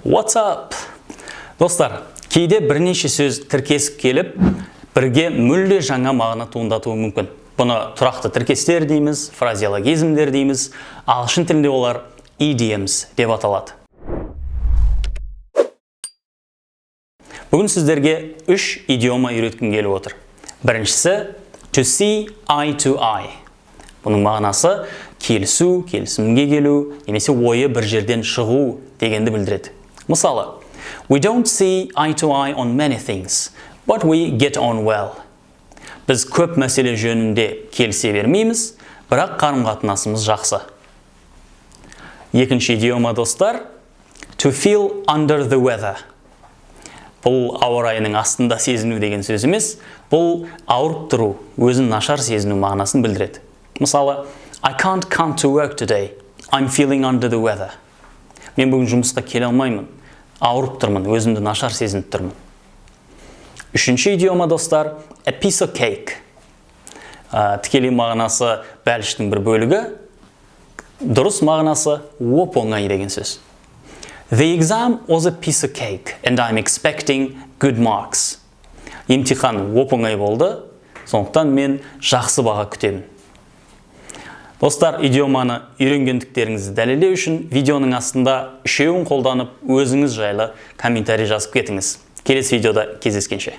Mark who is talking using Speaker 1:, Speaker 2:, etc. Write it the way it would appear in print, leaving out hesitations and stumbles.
Speaker 1: What's up? Достар, кейде бірнеше сөз тіркесіп келіп, бірге мүлде жаңа мағына туындатуы мүмкін. Бұны тұрақты тіркестер дейміз, фразеологизмдер дейміз, ағылшын тілінде олар idioms деп аталады. Бүгін сіздерге 3 идиома үйреткім келіп отыр. Біріншісі to see eye to eye. Бұның мағынасы келісу, келісімге келу, немесе ойы бір жерден шығу дегенді білдіреді. Мысалы, we don't see eye to eye on many things, but we get on well. Біз көп мәселе жөнінде келісе бермейміз, бірақ қарым-қатынасымыз жақсы. Екінші идиома, достар, to feel under the weather. Бұл ауа райының астында сезіну деген сөз емес, бұл ауырып тұру, өзін нашар сезіну мағынасын білдіреді. Мысалы, I can't come to work today. I'm feeling under the weather. Мен бүгін жұмысқа келе алмаймын. Ауырып тұрмын, өзімді нашар сезініп тұрмын. Үшінші идиома, достар, a piece of cake. Тікелей мағынасы бәліштің бір бөлігі, дұрыс мағынасы оп-оңай деген сөз. The exam was a piece of cake and I'm expecting good marks. Емтихан оп-оңай болды, сондықтан мен жақсы баға күтемін. Достар, идиоманы үйренгендіктеріңізді дәлелдеу үшін видеоның астында үшеуін қолданып өзіңіз жайлы комментарий жазып кетіңіз. Келесі видеода кездескенше.